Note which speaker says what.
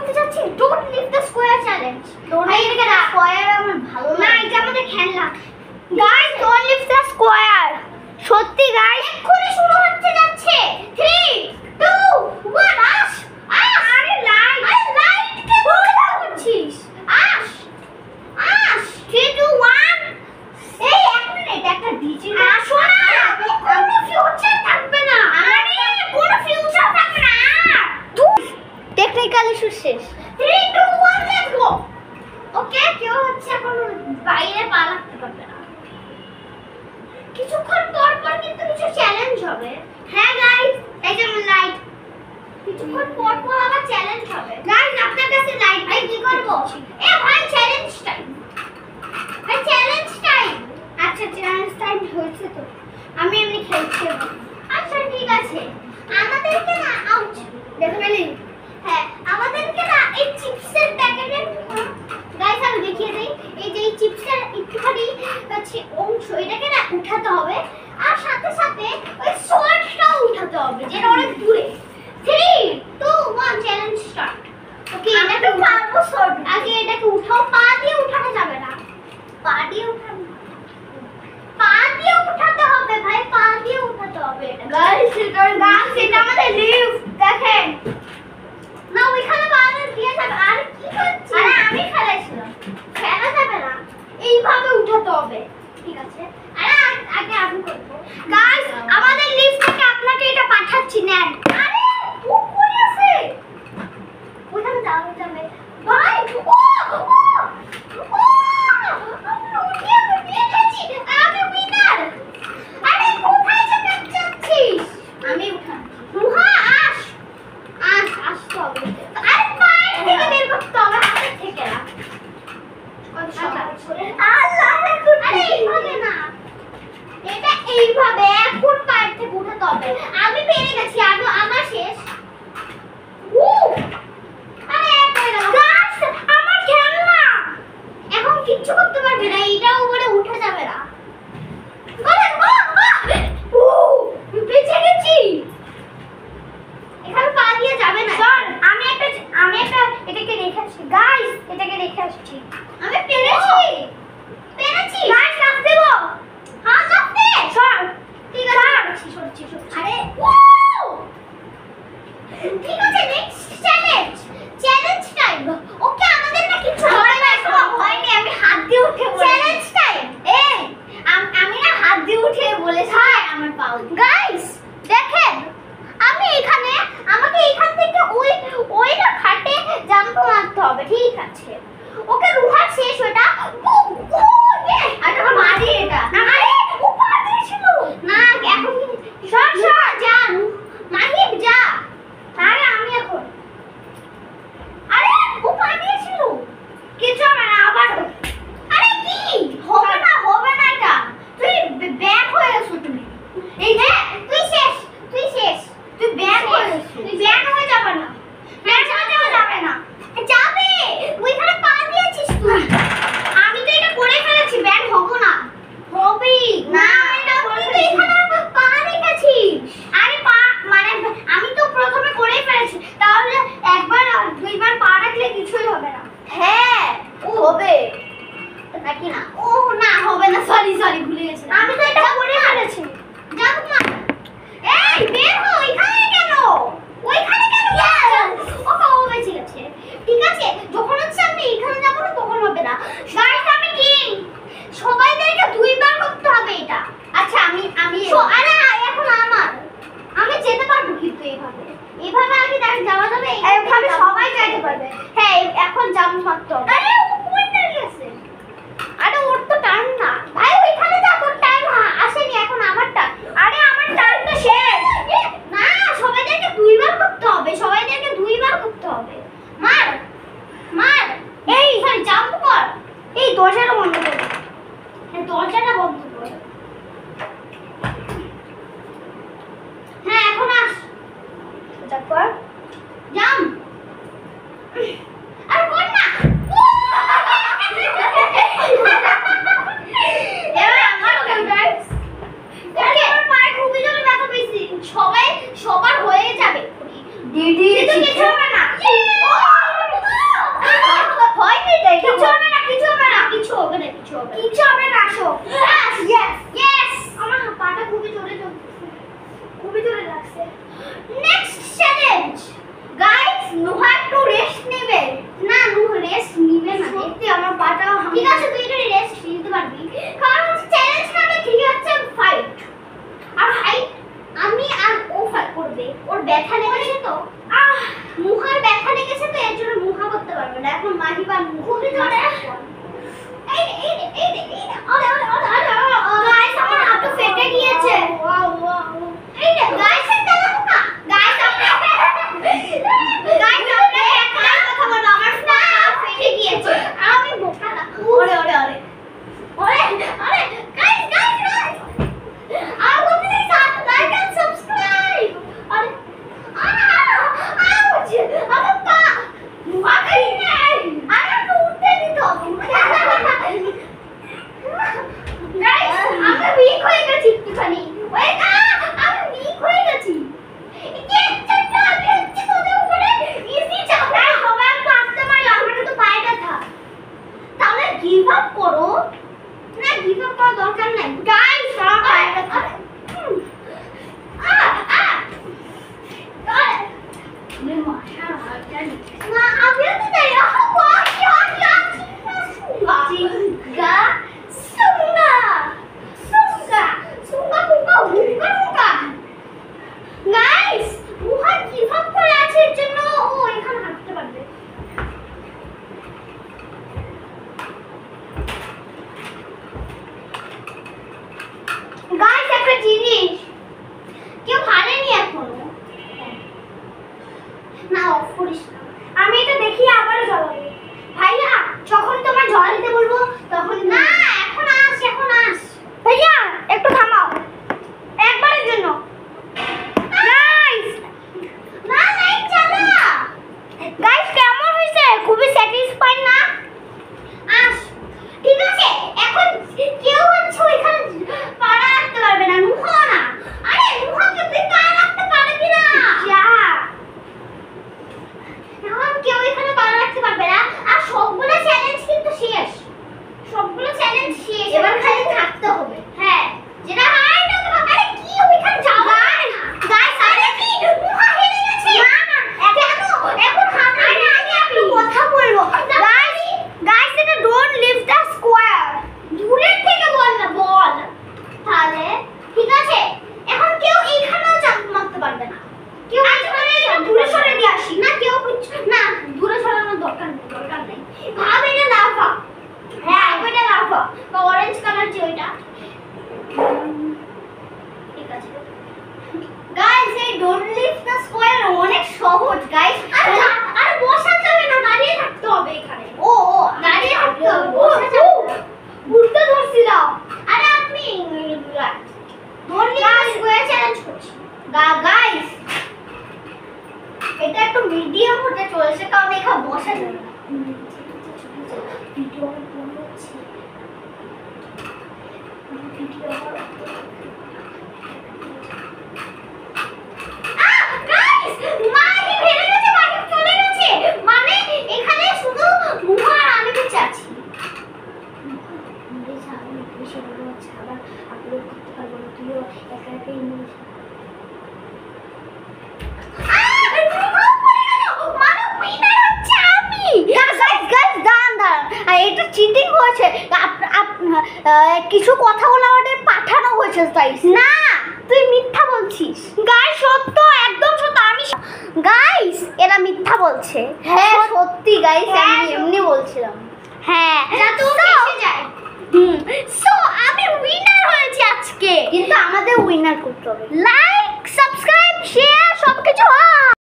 Speaker 1: করতে যাচ্ছি don't leave the square challenge. এইটাকে না স্কোয়ার আমার ভালো না, এটা আমাদের খেলনা। Guys don't leave the square. সত্যি গাইস এক্ষুনি শুরু হচ্ছে যাচ্ছে। 3 2 1 আস আস। আরে লাইট কে বন্ধ করছিস? আস আস 3 2 1। এই এক মিনিট, একটা ডিজি আসো না, কোনো ফিউচার থাকবে না। আরে কোনো ফিউচার থাকবে না। টেকনিক্যাল ইস্যু শেষ। 3 2 1 লেটস গো। ওকে কেউ হচ্ছে এখন বাইরে পালাতে পারবে না। কিছুক্ষণ পর পর কিন্তু কিছু চ্যালেঞ্জ হবে। হ্যাঁ গাইস এই যে লাইট, কিছুক্ষণ পর পর আবার চ্যালেঞ্জ হবে। গাইস আপনার কাছে লাইট ভাই কি করব? এ ভাই চ্যালেঞ্জ টাইম, ভাই চ্যালেঞ্জ টাইম। আচ্ছা চ্যালেঞ্জ টাইম হয়েছে তো আমি এমনি খেলছি। আচ্ছা ঠিক আছে, আমাদেরকে না আউট দেখবেন। হ্যাঁ আমাদেরকে না এই চিপসের প্যাকেটের গাইস আমি দেখিয়ে দেই। এই যে এই চিপসের একটুখানি হচ্ছে অংশ, এটাকে না উঠাতে হবে, আর সাথে সাথে ওই সল্টটাও উঠাতে হবে যেটা অনেক দূরে। 3 2 1 চ্যালেঞ্জ স্টার্ট। ওকে এটাকে পারবো সল্ট। আগে এটাকে উঠাও, পা দিয়ে উঠানো যাবে না, পা দিয়ে উঠানো, পা দিয়ে উঠাতে হবে ভাই, পা দিয়ে উঠাতে হবে এটা। গাইস এটা আমাদের লিফট দেখেন না, ওইখানে বাগান দিয়ে যাবে। আর কি করছিস? আরে আমি ফেলাইছিলাম, ফেলা যাবে না, এইভাবে উঠাতে হবে। ঠিক আছে আরে আগে আমি করব। গাইস আমাদের লিফট থেকে আপনাকে এটা পাঠাচ্ছি নেন। আরে ও কই আছে? ওখানে যাও যাবে ভাই। ও আমি উঠিয়ে গেছি, আমি উইনার। আরে কোথায় যাচ্ছিস? আমি উঠাচ্ছি। রুহা আস আস আসতে হবে। আরে পায়ের থেকে বের করতে হবে, হাতের থেকে না। আল্লাহ আরে এইভাবে না, এটা এইভাবে এখন পায়ের থেকে উঠাতে হবে। আমি পেরে গেছি, আগে আমার শেষ। ও আরে পেরে গেল। গাইস আমার খেলনা এখন কিচ্ছু করতে পারবে না, এটা উপরে উঠে যাবে না। ও বেঁচে গেছি। এখানে পা দিয়ে যাবে না। স্যার আমি একটা এটাকে রেখে আসছি। গাইস এটাকে রেখে আসছি। আমি পেরেছি গাইস। নাম দেব? হ্যাঁ নাম দে স্যার। ঠিক আছে সরছি। আরে ও ঠিক আছে নেক্সট চ্যালেঞ্জ টাইম। ওকে আমাদের না কিছু হয় না, এখনো হয়নি। আমি হাত দিয়ে উঠে চ্যালেঞ্জ টাইম। এই আমি না হাত দিয়ে উঠে বলেছি আমার পাও। গাইস দেখেন আমি এখানে, আমাকে এখান থেকে ওইটা খাটে জাম্প মারতে হবে। ঠিক আছে ওকে রুহা শেষ ওটা। আরে মারি এটা। আরে ও পারে ছিল না এখন। সর যান মাহিব যা। আরে আমি এখন, আরে ও পারে ছিল কিছু হবে না আবার। আরে কি হবে না এটা, তুই ব্যাক হয়ে গেছো তুমি। এই যে তুই শেষ তুই ব্যাক হয়ে গেছিস। তুই ব্যাক হয়ে যাবে না, ব্যাক হয়ে যাবে না। যাবে ওইখানে পা দিয়েছিস তুই। আমি তো এটা করে ফেলেছি, ব্যাক হব না। হবি না এটা তুই তো এখানে পা রেখেছিস। আরে পা মানে আমি তো প্রথমে করেই ফেলেছি, তাহলে একবার আর দুইবার পা রাখলে কিছুই হবে না। হ্যাঁ ও হবে নাকি না? ও না হবে না, সরি ভুলে গেছি। আমি তো এটা করে ফেলেছি। যাও মা। এই বের হও, ওইখানে কেন? ওকে ও বেঁচে গেছে। ঠিক আছে যখন হচ্ছে আমি এখানে যাব না তখন হবে না। গাইস আমি কিং, সবাইদেরকে দুইবার করতে হবে এটা। আচ্ছা আমি আরে এখন আমি যেতে পারবো কিন্তু এইভাবে আগে যাওয়া যাবে। এইভাবে সবাই যেতে পারবে। হ্যাঁ এখন জাম্প মারতে হবে। আরে ও কই গেছে? আরে ওর তো টার্ন না ভাই, ওইখানে যা, তোর টাইম আসেনি, এখন আমার টার্ন। আরে আমার টার্ন তো শেষ। না সবাইদেরকে দুইবার করতে হবে, মার। এই সরি জাম্প কর। এই দরজাটা বন্ধ কর, হ্যাঁ এখন আস। তারপর জাম্প। আরে কর না। না এখন মাহিবা মুখে ধরে এই আরে গাইস আমার হাত ফেটে গিয়েছে এই রে গাইস এটা না গাইস আপনি গাইস আপনি একটা কথা বলো আমার হাত ফেটে গিয়েছে আমি বোকা না ওরে ওরে ওরে ওরে আরে গাইস আর প্লিজ লাইক এন্ড সাবস্ক্রাইব আরে আউচ আমার পা মুখাই নেই আরে তো উঠতে দিত গাইস আমি উইক হয়ে গেছি একটুখানি ওই আমি উইক হয়ে গেছি কি একটা আমি হচ্ছে তোদের উপরে ইজি চাপা সবাই একটু আসতে পারলে আমার তো পায়ে ব্যথা তাহলে গিভ আপ করো না গিভ আপ করার দরকার নাই গাইস সব পায়ে ব্যথা মা আমি তো তাই জিঙ্গা সুঙ্গা সুঙ্গা সুঙ্গা বুকা বুকা বুকা গাইস মুহার কি ভাব করে আছে এর জন্য ও এখানে হাঁটতে পারবে গাইস একটা জিনিস কেউ হারেনি এখনো না অফ করিস না আমি এটা দেখি আবারও জ্বালাবো ভাইয়া যখন তোমার জল দিতে বলবো তখন না এখন আস ভাইয়া একটু থামাও একবারের জন্য গাইস না লাইট জ্বালা গাইস কেমন হইছে খুবই স্যাটিসফাইড না আস ঠিক আছে এখন কেউ হচ্ছে ওইখানে পাড়া রাখতে পারবে না নুহা না আরে নুহাকে তুই পাড়া রাখতে পারবি না যা এখন কেউ এখানে পাড়া রাখতে পারবে না আর সবগুলো চ্যালেঞ্জ কিন্তু শেষ সবগুলো চ্যালেঞ্জ শেষ এবার খালি থাকতে হবে হ্যাঁ যেটা হাই না আরে কি ওইখানে যাওয়া না গাইস আরে কি মুহা হেরে গেছে না কেন এখন হাতে আমি একটু কথা বলবো গাইস এটা ডোন্ট লিভ দ্য স্কোয়ার দূরের থেকে বল না বল তাহলে ঠিক আছে এখন কেউ এইখানেও চাপ মারতে পারবে না কেউ দূরে সরে দিয়ে আসি না কেউ না দূরে সরানোর দরকার নেই ভাব এটা লাফা হ্যাঁ ওইটা লাফা বা অরেঞ্জ কালার যে ওইটা ঠিক আছে গাইস এই ডোন্ট লিভ দ্য স্কোয়ার অনেক সহজ গাইস আর বসা যাবে না দাঁড়িয়ে থাকতে হবে এখানে ও দাঁড়িয়ে থাকতে হবে বসা যাবে উল্টো ধরছিলাম আরে আপনি don't leave the square challenge করছি গাইস এটা একটু মিডিয়াম হতে চলেছে কারণ এখানে বসা যাবে না ভিডিও বন্ধ হচ্ছে ভিডিও গাইস মাহি ভেঙে গেছে মাহি চলে গেছে মানে এখানে শুধু মুহা আর আমি বেঁচে আছি আমাদের সামনে বেশি বড় হচ্ছে আবার আপলোড করতে পারবো না তুইও একা একাই নিয়ে এটা চিটিং হয়েছে কিছু কথা বলে আমাদের পাঠানো হয়েছে গাইস না তুই মিথ্যা বলছিস গাইস সত্য একদম সত্য আমি গাইস এরা মিথ্যা বলছে হ্যাঁ সত্যি গাইস আমি এমনি বলছিলাম হ্যাঁ তো এসে যায় সো আমি উইনার হয়েছি আজকে কিন্তু আমাদের উইনার করতে হবে লাইক সাবস্ক্রাইব শেয়ার সবকিছু হয়